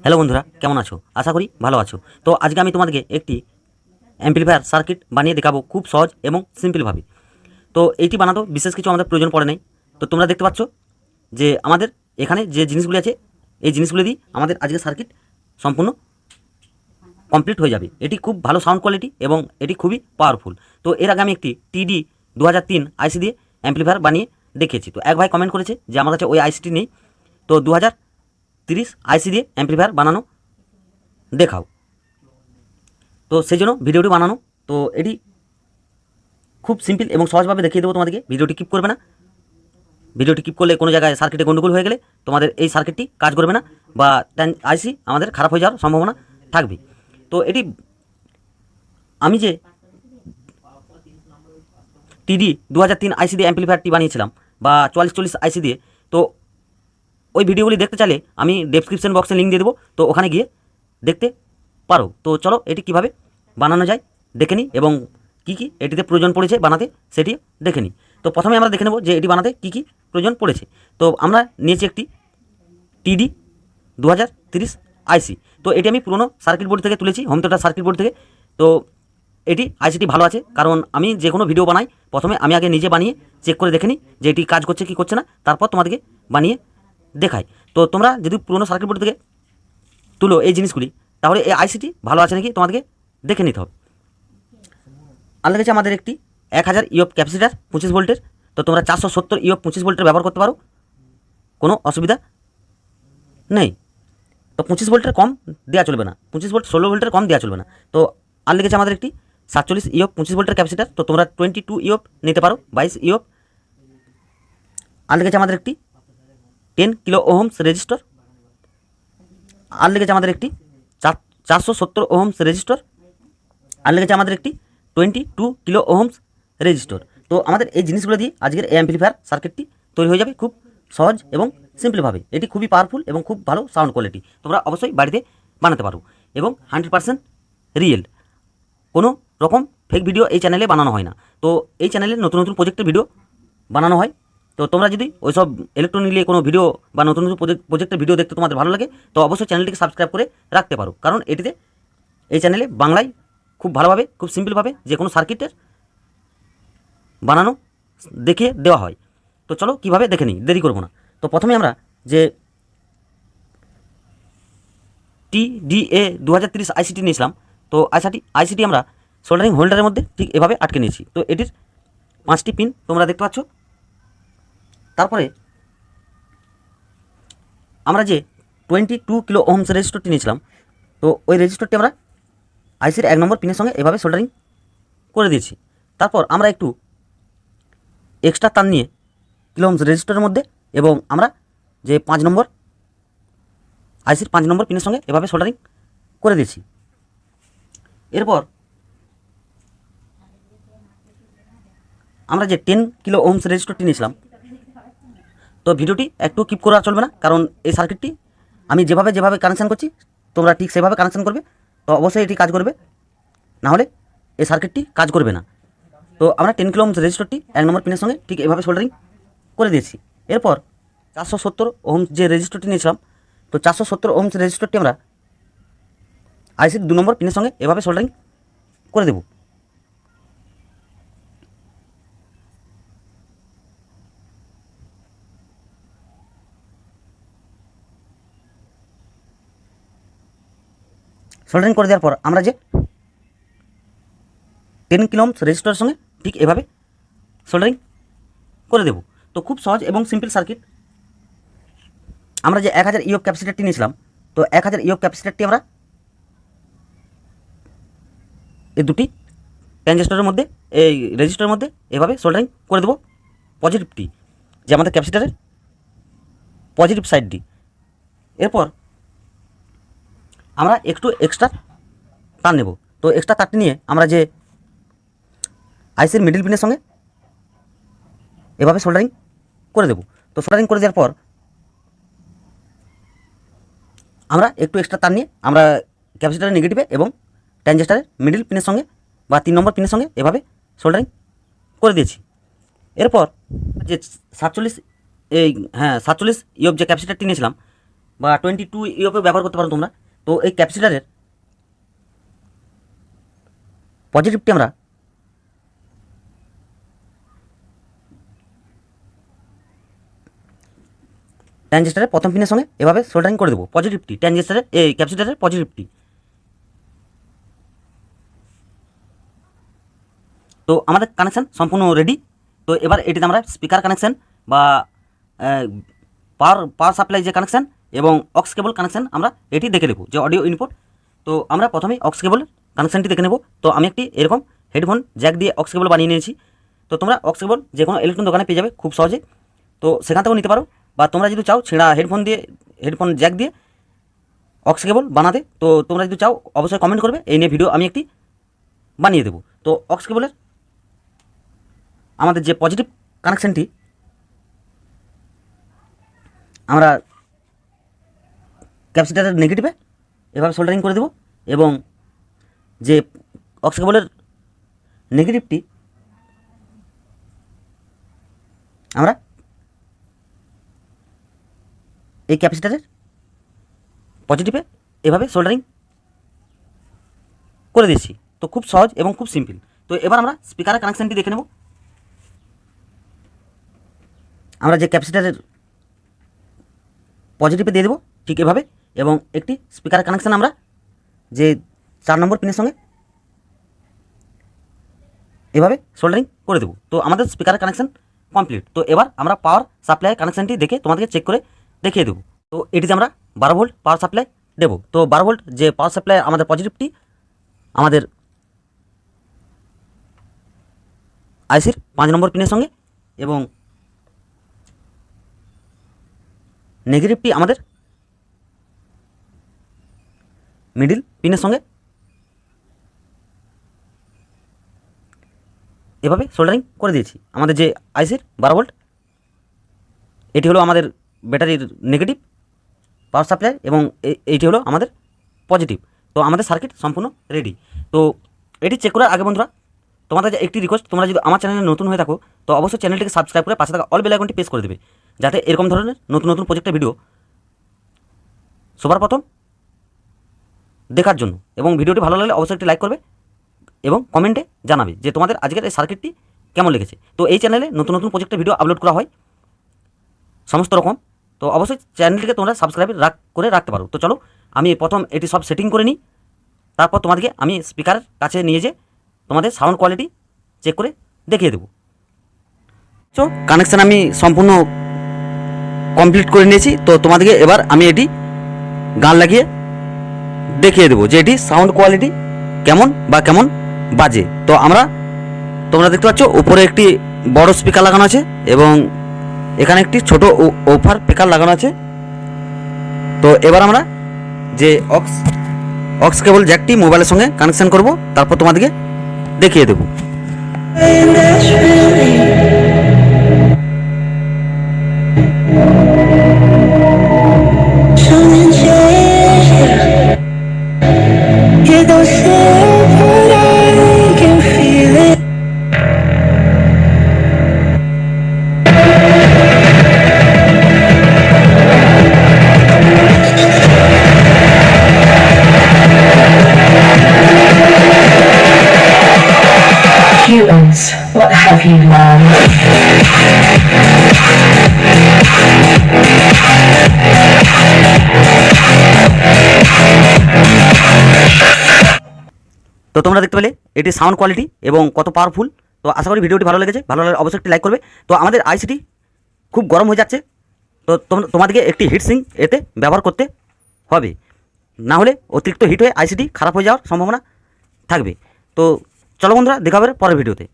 Hello বন্ধুরা, কেমন আছো? আশা করি ভালো আছো। তো আজকে আমি তোমাদেরকে একটি অ্যাম্প্লিফায়ার সার্কিট বানিয়ে দেখাবো খুব সহজ এবং সিম্পলভাবে। তো এইটি বানাতেও বিশেষ কিছু আমাদের প্রয়োজন পড়ে নাই। তো তোমরা দেখতে পাচ্ছ যে আমাদের এখানে যে জিনিসগুলি আছে, এই জিনিসগুলি দিয়ে আমাদের আজকে সার্কিট সম্পূর্ণ কমপ্লিট হয়ে যাবে। এটি খুব ভালো সাউন্ড কোয়ালিটি এবং এটি খুবই পাওয়ারফুল। তো এর আগে আমি একটি টিডি 2003 আইসি দিয়ে অ্যাম্প্লিফায়ার বানিয়ে দেখিয়েছি। তো এক ভাই কমেন্ট করেছে যে আমার কাছে ওই আইসিটি নেই, তো 2030 আইসি দিয়ে অ্যাম্প্লিফায়ার বানানো দেখাও। তো সেই জন্য ভিডিওটি বানানো। তো এটি খুব সিম্পল এবং সহজভাবে দেখিয়ে দেবো তোমাদেরকে। ভিডিওটি কিপ করবে না। ভিডিওটি কিপ করলে কোনো জায়গায় সার্কিটে গন্ডগোল হয়ে গেলে তোমাদের এই সার্কিটটি কাজ করবে না বা আইসি আমাদের খারাপ হয়ে যাওয়ার সম্ভাবনা থাকবে। তো এটি আমি যে টিডি 2003 আইসি দিয়ে অ্যাম্প্লিফায়ারটি বানিয়েছিলাম বা 4440 আইসি দিয়ে, তো ওই ভিডিওগুলি দেখতে চাইলে আমি ডেসক্রিপশন বক্সে লিঙ্ক দিয়ে দেবো, তো ওখানে গিয়ে দেখতে পারো। তো চলো এটি কিভাবে বানানো যায় দেখে নিই এবং কী কী এটিতে প্রয়োজন পড়েছে বানাতে সেটি দেখে নিই। তো প্রথমে আমরা দেখে নেব যে এটি বানাতে কী কী প্রয়োজন পড়েছে। তো আমরা নিয়েছি একটি টিডি 2030 আইসি। তো এটি আমি পুরনো সার্কিট বোর্ড থেকে তুলেছি, হোম থিয়েটার সার্কিট বোর্ড থেকে। তো এটি আইসিটি ভালো আছে, কারণ আমি যে কোনো ভিডিও বানাই প্রথমে আমি আগে নিজে বানিয়ে চেক করে দেখে নিই যে এটি কাজ করছে কি করছে না, তারপর তোমাদেরকে বানিয়ে দেখাই। তো তোমরা যদি পুরনো সার্কিট বোর্ড থেকে তুলো এই জিনিসগুলি, তাহলে এই আইসিটি ভালো আছে নাকি তোমাদেরকে দেখে নিতে হবে। আর লেগেছে আমাদের একটি 1000 ইওপ ক্যাপাসিটার 25 ভোল্টের। তো তোমরা 470 ইওপ 25 ভোল্টের ব্যবহার করতে পারো, কোনো অসুবিধা নেই। তো 25 ভোল্টের কম দেওয়া চলবে না, 25 ভোল্ট 16 ভোল্টের কম দেওয়া চলবে না। তো আর লেগেছে আমাদের একটি 47 ইওপ 25 ভোল্টের ক্যাপাসিটার। তো তোমরা 22 ইওপ নিতে পারো, 22 ইওপ। আর লেগেছে আমাদের একটি 10 কিলো ওহমস রেজিস্টর। আর লেগেছে আমাদের একটি 470 ওহমস রেজিস্টর। আর লেগেছে আমাদের একটি 22 কিলো ওহমস রেজিস্টর। তো আমাদের এই জিনিসগুলো দিয়ে আজকের এই অ্যাম্প্লিফায়ার সার্কিটটি তৈরি হয়ে যাবে খুব সহজ এবং সিম্পলভাবে। এটি খুবই পাওয়ারফুল এবং খুব ভালো সাউন্ড কোয়ালিটি। তোমরা অবশ্যই বাড়িতে বানাতে পারো এবং 100% রিয়েল। কোনো রকম ফেক ভিডিও এই চ্যানেলে বানানো হয় না। তো এই চ্যানেলে নতুন নতুন প্রজেক্টের ভিডিও বানানো হয়। তো তোমরা যদি ওইসব ইলেকট্রনিক নিয়ে কোনো ভিডিও বা নতুন নতুন প্রজেক্টের ভিডিও দেখতে তোমাদের ভালো লাগে, তো অবশ্যই চ্যানেলটিকে সাবস্ক্রাইব করে রাখতে পারো, কারণ এটিতে এই চ্যানেলে বাংলায় খুব ভালোভাবে খুব সিম্পলভাবে যে কোনো সার্কিটের বানানো দেখিয়ে দেওয়া হয়। তো চলো কীভাবে দেখে নিই, দেরি করবো না। তো প্রথমে আমরা যে টিডিএ 2030 আইসিটি নিয়েছিলাম, তো আইসিটি আমরা সোল্ডারিং হোল্ডারের মধ্যে ঠিক এভাবে আটকে নিয়েছি। তো এটির 5টি পিন তোমরা দেখতে পাচ্ছ। তারপরে আমরা যে 22 কিলো ওহমস রেজিস্টরটি নিয়েছিলাম, তো ওই রেজিস্টরটি আমরা আইসির 1 নম্বর পিনের সঙ্গে এভাবে সোল্ডারিং করে দিয়েছি। তারপর আমরা একটু এক্সট্রা তার নিয়ে কিলো ওহমস রেজিস্টরের মধ্যে এবং আমরা যে 5 নম্বর আইসির 5 নম্বর পিনের সঙ্গে এভাবে সোল্ডারিং করে দিয়েছি। এরপর আমরা যে 10 কিলো ওহমস রেজিস্টরটি নিয়েছিলাম, তো ভিডিওটি একটু কিপ করা চলবে না, কারণ এই সার্কিটটি আমি যেভাবে যেভাবে কানেকশান করছি তোমরা ঠিক সেভাবে কানেকশান করবে, তো অবশ্যই এটি কাজ করবে, নাহলে এই সার্কিটটি কাজ করবে না। তো আমরা 10 কিলো ওহমস রেজিস্টরটি 1 নম্বর পিনের সঙ্গে ঠিক এভাবে সোল্ডারিং করে দিয়েছি। এরপর 470 ওহমস যে রেজিস্টরটি নিয়েছিলাম, তো 470 ওহমস রেজিস্টরটি আমরা আইসির 2 নম্বর পিনের সঙ্গে এভাবে সোল্ডারিং করে দেব। সোল্ডারিং করে দেওয়ার পর আমরা যে 10 কিলো ওহমস রেজিস্টরের সঙ্গে ঠিক এভাবে সোল্ডারিং করে দেব। তো খুব সহজ এবং সিম্পল সার্কিট। আমরা যে 1000 ইওপ ক্যাপাসিটারটি নিয়েছিলাম, তো 1000 ইওপ ক্যাপাসিটারটি আমরা এই দুটি ট্রানজিস্টরের মধ্যে এই রেজিস্টরের মধ্যে এভাবে সোল্ডারিং করে দেবো। পজিটিভটি যে আমাদের ক্যাপাসিটারের পজিটিভ সাইডটি। এরপর আমরা একটু এক্সট্রা তার নেব। তো এক্সট্রা তারটি নিয়ে আমরা যে আইসির মিডল পিনের সঙ্গে এভাবে সোল্ডারিং করে দেব। তো সোল্ডারিং করে দেওয়ার পর আমরা একটু এক্সট্রা তার নিয়ে আমরা ক্যাপাসিটারের নেগেটিভে এবং ট্রানজিস্টরের মিডল পিনের সঙ্গে বা 3 নম্বর পিনের সঙ্গে এভাবে সোল্ডারিং করে দিয়েছি। এরপর যে 47 ইওপ যে ক্যাপাসিটারটি নিয়েছিলাম, বা 22 ইউএফও ব্যবহার করতে পারো তোমরা। তো এই ক্যাপাসিটারের পজিটিভটি আমরা ট্রানজিস্টারের প্রথম পিনের সঙ্গে এভাবে সোল্ডারিং করে দেবো। পজিটিভটি ট্রানজিস্টারের এই ক্যাপাসিটারের পজিটিভটি। তো আমাদের কানেকশান সম্পূর্ণ রেডি। তো এবার এটিতে আমরা স্পিকার কানেকশান বা পাওয়ার সাপ্লাই যে কানেকশান এবং অক্স কেবল কানেকশান আমরা এটি দেখে নেব, যে অডিও ইনপুট। তো আমরা প্রথমেই অক্স কেবল কানেকশানটি দেখে নেব। তো আমি একটি এরকম হেডফোন জ্যাক দিয়ে অক্স কেবল বানিয়ে নিয়েছি। তো তোমরা অক্স কেবল যে কোনো ইলেকট্রনিক দোকানে পেয়ে যাবে খুব সহজে, তো সেখান থেকেও নিতে পারো। বা তোমরা যদি চাও ছেঁড়া হেডফোন জ্যাক দিয়ে অক্স কেবল বানাতে, তো তোমরা যদি চাও অবশ্যই কমেন্ট করবে, এই নিয়ে ভিডিও আমি একটি বানিয়ে দেবো। তো অক্স কেবলের আমাদের যে পজিটিভ কানেকশানটি আমরা ক্যাপাসিটারের নেগেটিভে এভাবে সোল্ডারিং করে দেবো, এবং যে অক্স কেবলের নেগেটিভটি আমরা এই ক্যাপাসিটারের পজিটিভে এভাবে সোল্ডারিং করে দিয়েছি। তো খুব সহজ এবং খুব সিম্পল। তো এবার আমরা স্পিকারের কানেকশানটি দেখে নেব। আমরা যে ক্যাপাসিটারের পজিটিভে দিয়ে দেবো ঠিক এভাবে, এবং একটি স্পিকারের কানেকশান আমরা যে 4 নম্বর পিনের সঙ্গে এভাবে সোল্ডারিং করে দেবো। তো আমাদের স্পিকারের কানেকশান কমপ্লিট। তো এবার আমরা পাওয়ার সাপ্লাই কানেকশানটি দেখে তোমাদেরকে চেক করে দেখিয়ে দেবো। তো এটিতে আমরা 12 ভোল্ট পাওয়ার সাপ্লাই দেবো। তো 12 ভোল্ট যে পাওয়ার সাপ্লাই আমাদের পজিটিভটি আমাদের আইসির 5 নম্বর পিনের সঙ্গে, এবং নেগেটিভটি আমাদের মিডিল পিনের সঙ্গে এভাবে সোল্ডারিং করে দিয়েছি। আমাদের যে আইসির 12 ভোল্ট, এটি হলো আমাদের ব্যাটারির নেগেটিভ পাওয়ার সাপ্লাই, এবং এইটি হলো আমাদের পজিটিভ। তো আমাদের সার্কিট সম্পূর্ণ রেডি। তো এটি চেক করার আগে বন্ধুরা তোমাদের একটি রিকোয়েস্ট, তোমরা যদি আমার চ্যানেলে নতুন হয়ে থাকো তো অবশ্যই চ্যানেলটিকে সাবস্ক্রাইব করে পাশে থাকা অল বেল আইকনটি প্রেস করে দেবে, যাতে এরকম ধরনের নতুন নতুন প্রজেক্টের ভিডিও সবার প্রথম দেখার জন্য। এবং ভিডিওটি ভালো লাগলে অবশ্যই একটি লাইক করবে এবং কমেন্টে জানাবে যে তোমাদের আজকের এই সার্কিটটি কেমন লেগেছে। তো এই চ্যানেলে নতুন নতুন প্রজেক্টের ভিডিও আপলোড করা হয় সমস্ত রকম। তো অবশ্যই চ্যানেলটিকে তোমরা সাবস্ক্রাইব করে রাখতে পারো। তো চলো আমি প্রথম এটি সব সেটিং করে নিই, তারপর তোমাদেরকে আমি স্পিকারের কাছে নিয়ে যেয়ে তোমাদের সাউন্ড কোয়ালিটি চেক করে দেখিয়ে দেবো। তো কানেকশান আমি সম্পূর্ণ কমপ্লিট করে নিয়েছি। তো তোমাদেরকে এবার আমি এটি গান লাগিয়ে দেখিয়ে দেবো যে এটি সাউন্ড কোয়ালিটি কেমন বা কেমন বাজে। তো তোমরা দেখতে পাচ্ছ উপরে একটি বড় স্পিকার লাগানো আছে, এবং এখানে একটি ছোট ওফার স্পিকার লাগানো আছে। তো এবার আমরা যে অক্স কেবল জ্যাকটি মোবাইলের সঙ্গে কানেকশান করব, তারপর তোমাদেরকে দেখিয়ে দেবো। Humans, what have you learned? তো তোমরা দেখতে পেলে এটি সাউন্ড কোয়ালিটি এবং কত পাওয়ারফুল। তো আশা করি ভিডিওটি ভালো লেগেছে। ভালো লাগলে অবশ্যই একটি লাইক করবে। তো আমাদের আইসিটি খুব গরম হয়ে যাচ্ছে, তো তোমাদেরকে একটি হিট সিঙ্ক এতে ব্যবহার করতে হবে, না হলে অতিরিক্ত হিট হয়ে আইসিটি খারাপ হয়ে যাওয়ার সম্ভাবনা থাকবে। তো চলো বন্ধুরা, দেখা হবে পরের ভিডিওতে।